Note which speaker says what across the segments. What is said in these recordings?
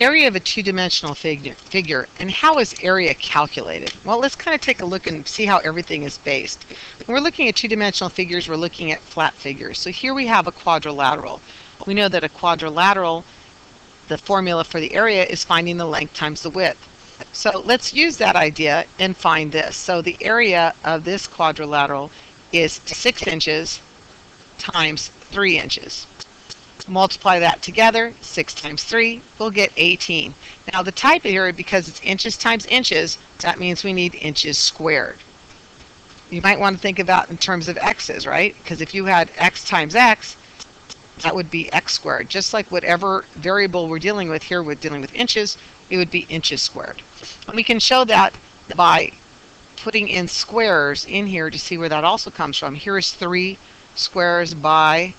Speaker 1: Area of a two-dimensional figure, and how is area calculated? Well, let's kind of take a look and see how everything is based. When we're looking at two-dimensional figures, we're looking at flat figures. So here we have a quadrilateral. We know that a quadrilateral, the formula for the area is finding the length times the width. So let's use that idea and find this. So the area of this quadrilateral is 6 inches times 3 inches. Multiply that together, 6 times 3, we'll get 18. Now the type of area, because it's inches times inches, that means we need inches squared. You might want to think about in terms of x's, right? Because if you had x times x, that would be x squared. Just like whatever variable we're dealing with here, we're dealing with inches, it would be inches squared. And we can show that by putting in squares in here to see where that also comes from. Here is 3 squares by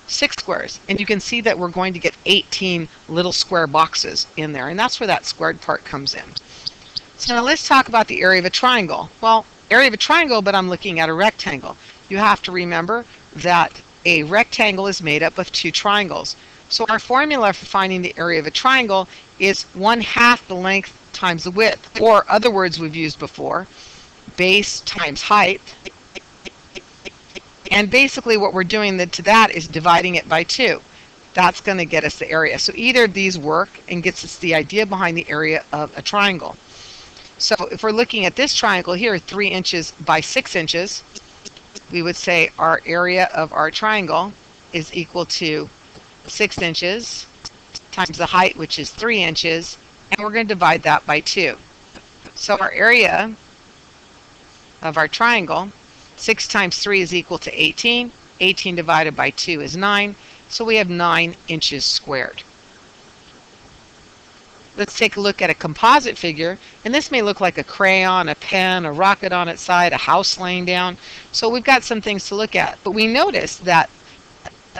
Speaker 1: 6 squares, and you can see that we're going to get 18 little square boxes in there, and that's where that squared part comes in. So now let's talk about the area of a triangle. Well, area of a triangle, but I'm looking at a rectangle. You have to remember that a rectangle is made up of 2 triangles. So our formula for finding the area of a triangle is 1/2 the length times the width, or other words we've used before, base times height. And basically what we're doing to that is dividing it by 2. That's going to get us the area. So either of these work and gets us the idea behind the area of a triangle. So if we're looking at this triangle here, 3 inches by 6 inches, we would say our area of our triangle is equal to 6 inches times the height, which is 3 inches, and we're going to divide that by 2. So our area of our triangle, 6 times 3 is equal to 18. 18 divided by 2 is 9. So we have 9 inches squared. Let's take a look at a composite figure. And this may look like a crayon, a pen, a rocket on its side, a house laying down. So we've got some things to look at. But we notice that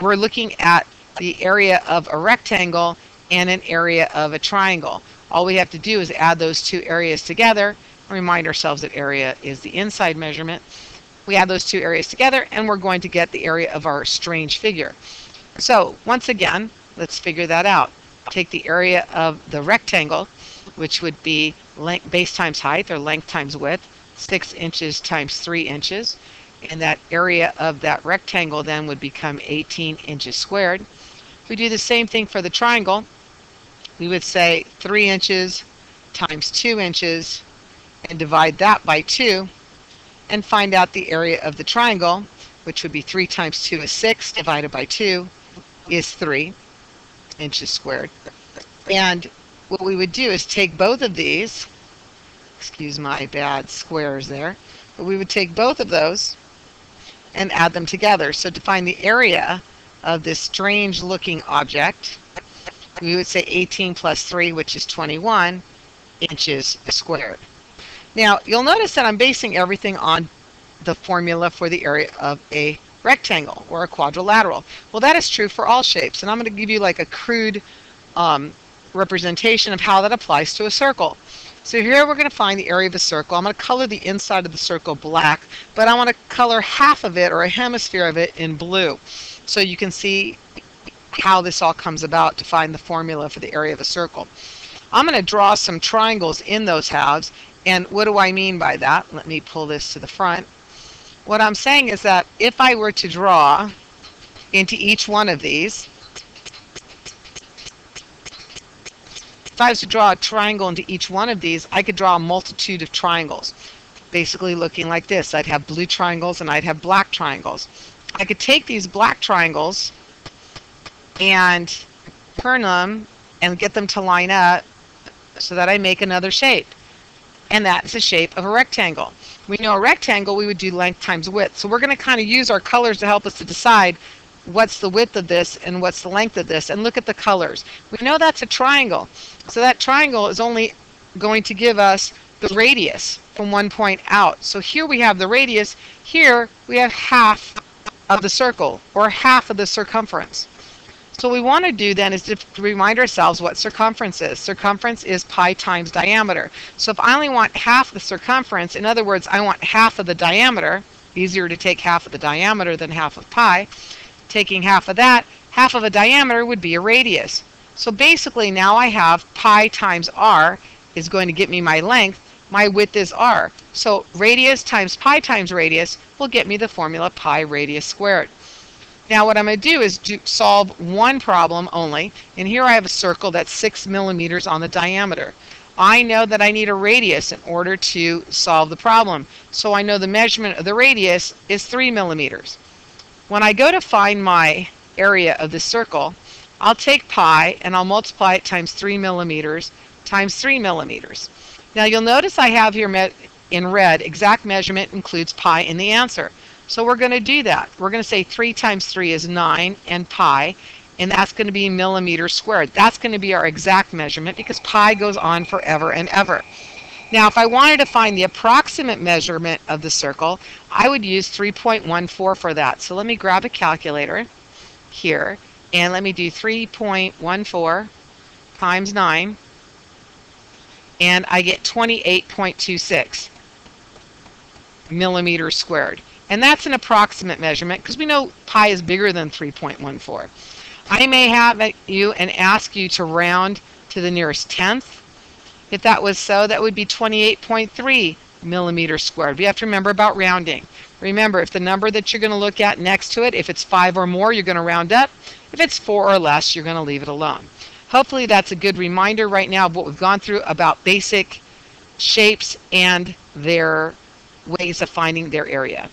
Speaker 1: we're looking at the area of a rectangle and an area of a triangle. All we have to do is add those 2 areas together and remind ourselves that area is the inside measurement. We add those 2 areas together and we're going to get the area of our strange figure. So once again, let's figure that out. Take the area of the rectangle, which would be length, base times height, or length times width, 6 inches times 3 inches. And that area of that rectangle then would become 18 inches squared. If we do the same thing for the triangle, we would say 3 inches times 2 inches and divide that by 2. And find out the area of the triangle, which would be 3 times 2 is 6, divided by 2 is 3 inches squared. And what we would do is take both of these, excuse my bad squares there, but we would take both of those and add them together. So to find the area of this strange looking object, we would say 18 plus 3, which is 21 inches squared. Now, you'll notice that I'm basing everything on the formula for the area of a rectangle or a quadrilateral. Well, that is true for all shapes, and I'm going to give you like a crude representation of how that applies to a circle. So here we're going to find the area of a circle. I'm going to color the inside of the circle black, but I want to color half of it, or a hemisphere of it, in blue. So you can see how this all comes about to find the formula for the area of a circle. I'm going to draw some triangles in those halves. And what do I mean by that? Let me pull this to the front. What I'm saying is that if I were to draw into each one of these, if I was to draw a triangle into each one of these, I could draw a multitude of triangles, basically looking like this. I'd have blue triangles and I'd have black triangles. I could take these black triangles and turn them and get them to line up so that I make another shape. And that's the shape of a rectangle. We know a rectangle, we would do length times width. So we're going to kind of use our colors to help us to decide what's the width of this and what's the length of this, and look at the colors. We know that's a triangle. So that triangle is only going to give us the radius from one point out. So here we have the radius. Here we have half of the circle, or half of the circumference. So what we want to do then is to remind ourselves what circumference is. Circumference is pi times diameter. So if I only want half the circumference, in other words, I want half of the diameter, easier to take half of the diameter than half of pi, taking half of that, half of a diameter would be a radius. So basically now I have pi times r is going to get me my length. My width is r. So radius times radius will get me the formula pi radius squared. Now what I'm going to do is solve one problem only. And here I have a circle that's 6 millimeters on the diameter. I know that I need a radius in order to solve the problem. So I know the measurement of the radius is 3 millimeters. When I go to find my area of the circle, I'll take pi and I'll multiply it times 3 millimeters times 3 millimeters. Now you'll notice I have here in red, exact measurement includes pi in the answer. So we're going to do that. We're going to say 3 times 3 is 9 and pi, and that's going to be millimeters squared. That's going to be our exact measurement because pi goes on forever and ever. Now if I wanted to find the approximate measurement of the circle, I would use 3.14 for that. So let me grab a calculator here and let me do 3.14 times 9, and I get 28.26 millimeters squared. And that's an approximate measurement because we know pi is bigger than 3.14. I may have you and ask you to round to the nearest tenth. If that was so, that would be 28.3 millimeters squared. We have to remember about rounding. Remember, if the number that you're going to look at next to it, if it's 5 or more, you're going to round up. If it's 4 or less, you're going to leave it alone. Hopefully that's a good reminder right now of what we've gone through about basic shapes and their ways of finding their area.